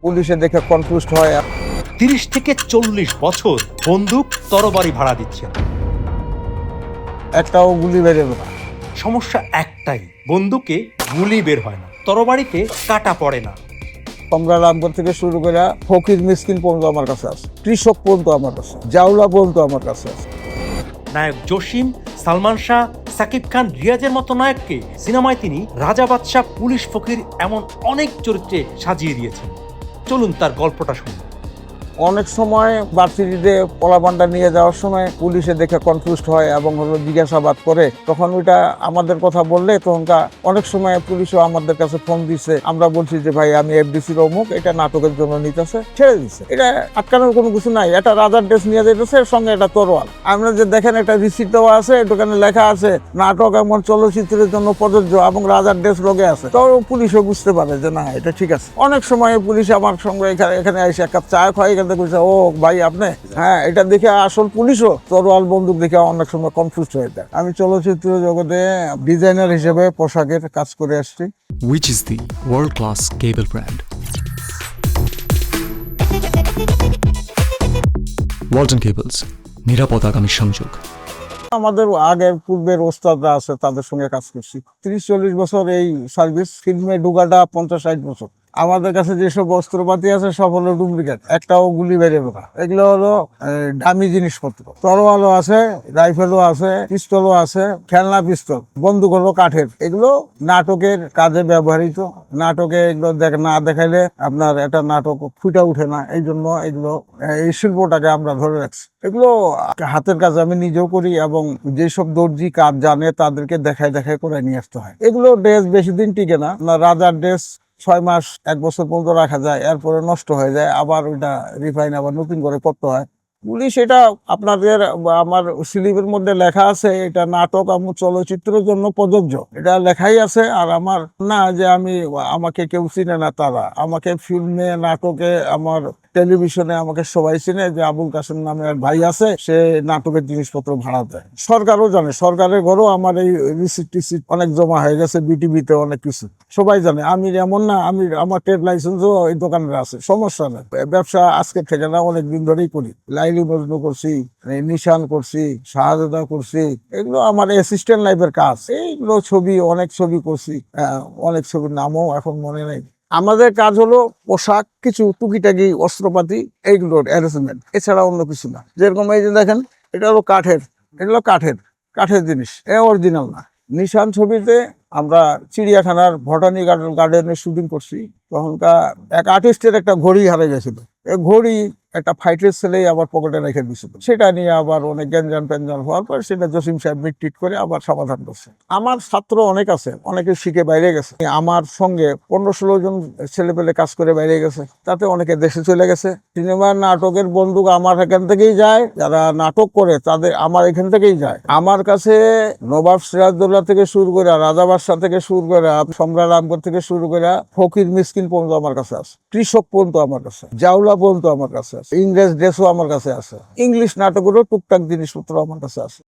পুলিশে দেখে কনফিউজড হয়। 30 থেকে 40 বছর বন্দুক তরবারি ভাড়া দিচ্ছেন, একটাও গুলি বেরোবে না। সমস্যা একটাই, বন্দুকে গুলি বের হয় না, তরবারিতে কাটা পড়ে না। সম্রাট আকবর থেকে শুরু করে ফকির মিসকিন পর্যন্ত আমার কাছে আছে, কৃষক পর্যন্ত আমার কাছে, জাউলা পর্যন্ত আমার কাছে আছে। নায়ক জসিম, সালমান শাহ, সাকিব খান, রিয়াজের মতো নায়ককে সিনেমায় তিনি রাজা বাদশাহ, পুলিশ ফকির এমন অনেক চরিত্রে সাজিয়ে দিয়েছেন। চলুন তার গল্পটা শুনুন। অনেক সময় ভার্সিটিতে পোলাপানটা নিয়ে যাওয়ার সময় পুলিশে দেখে কনফিউজড হয় এবং জিজ্ঞাসাবাদ করে, তখন ওইটা আমাদের কথা বললে তখনকার অনেক সময় পুলিশও আমাদের কাছে ফোন দিচ্ছে, আমরা বলছি যে ভাই আমি এফডিসির অমুক, এটা নাটকের জন্য নিতেছে, ছেড়ে দিচ্ছে। এটা আটকানোর কোনো কিছু নাই, এটা রাজার ড্রেস নিয়ে যেতেছে, এর সঙ্গে এটা তরোয়াল। আমরা যে দেখেন একটা রিসিপ্ট দেওয়া আছে, দোকানে লেখা আছে নাটক এমন চলচ্চিত্রের জন্য প্রযোজ্য এবং রাজার ড্রেস লগে আছে, তো পুলিশও বুঝতে পারে যে না এটা ঠিক আছে। অনেক সময় পুলিশ আমার সঙ্গে এখানে এসে এক কাপ চা খায়, ও ভাই আপনি, হ্যাঁ এটা দেখে আসল পুলিশও তরোয়াল বন্দুক দেখে অনেক সময় কনফিউজ হয়ে যায়। আমি চলচ্চিত্র জগতে ডিজাইনার হিসেবে পোশাকের কাজ করে আসছি। Which is the world-class cable brand? Walton Cables, নিরাপদ আগামী সংযোগ। আমাদের আগের পূর্বের ওস্তাদরা আছে, তাদের সঙ্গে কাজ করছি। 30-40 বছর এই সার্ভিস, ফিল্মে ঢুকাটা 50-60 বছর। আমাদের কাছে যেসব অস্ত্রপাতি আছে সব হলো ডুপ্লিকেট, একটাও গুলি বেরোবে না। এগুলো হলো দামি জিনিসপত্র। তরোয়ালও আছে, রাইফেলও আছে, পিস্তলও আছে, খেলনা পিস্তল, বন্দুক হলো কাঠের। এগুলো নাটকের কাজে ব্যবহৃত। নাটকে এগুলো না দেখাইলে আপনার একটা নাটক ফুটে উঠে না, এই জন্য এগুলো এই শিল্পটাকে আমরা ধরে রাখছি। এগুলো হাতের কাজ আমি নিজেও করি এবং যেসব দর্জি কাজ জানে তাদেরকে দেখায় করে নিয়ে আসতে হয়। এগুলো ড্রেস বেশি দিন টিকে না। রাজার ড্রেস 6 মাস 1 বছর পর্যন্ত রাখা যায়, এরপরে নষ্ট হয়ে যায়, আবার ওইটা রিফাইন আবার নতুন করে করতে হয়। পুলিশ এটা আপনাদের আমার স্লিপের মধ্যে লেখা আছে, এটা নাটক এবং চলচ্চিত্রের জন্য প্রযোজ্য, এটা লেখাই আছে। আর আমার না যে আমাকে কেউ চিনে না, তারা আমাকে ফিল্মে, নাটকে, আমার টেলিভিশনে আমাকে সবাই চিনে যে আবুল কাসেম নামে ভাই আছে, সে নাটকের জিনিসপত্র ভাড়া দেয়। সরকারও জানে, সরকারের ঘরেও আমার এই রিসিপ্ট টিসিপ্ট অনেক জমা হয়ে গেছে, বিটিভিতে অনেক কিছু সবাই জানে। আমি এমন না, আমার ট্রেড লাইসেন্সও এই দোকানের আছে, সমস্যা নেই। ব্যবসা আজকে থেকে না, অনেক দিন ধরেই করি। লাইলি মজনু করছি, নিশান করছি, শাহজাদা করছি, এগুলো আমার অ্যাসিস্ট্যান্ট লাইফের কাজ। এইগুলো ছবি, অনেক ছবি করছি, অনেক ছবির নামও এখন মনে নেই। আমাদের কাজ হলো পোশাক, কিছু টুকিটাকি অস্ত্রপাতি, এইগুলোর অ্যারেঞ্জমেন্ট, এছাড়া অন্য কিছু না। যেরকম এই যে দেখেন, এটা হলো কাঠের, এগুলো কাঠের জিনিস, এ অরিজিনাল না। নিশান ছবিতে আমরা চিড়িয়াখানার বটানি গার্ডেনের শুটিং করছি, তখনকার এক আর্টিস্টের একটা ঘড়ি হারিয়ে গেছিল। এই ঘড়ি একটা ফাইটের ছেলেই আবার পকেটে রেখে দিয়েছিল, সেটা নিয়ে আবার অনেক গ্যাঞ্জাম হওয়ার পর সেটা জসিম সাহেব মিটটিট করে আবার সমাধান করছে। আমার ছাত্র অনেক আছে, অনেকে শিখে বাইরে গেছে। আমার সঙ্গে 15-16 জন ছেলেপেলে কাজ করে বাইরে গেছে, তাতে অনেকে দেশে চলে গেছে। সিনেমার নাটকের বন্দুক আমার এখান থেকেই যায়, যারা নাটক করে তাদের আমার এখান থেকেই যায়। আমার কাছে নবাব সিরাজদৌল্লা থেকে শুরু করে, রাজা বাদশাহ থেকে শুরু করে, সম্রাট আকবর থেকে শুরু করে ফকির মিসকিন পর্যন্ত আমার কাছে আছে, কৃষক পর্যন্ত আমার কাছে, জাউলা পর্যন্ত আমার কাছে আছে, ইংরেজ ড্রেসও আমার কাছে আছে, ইংলিশ নাটকেরও টুকটাক জিনিসপত্র আমার কাছে আছে।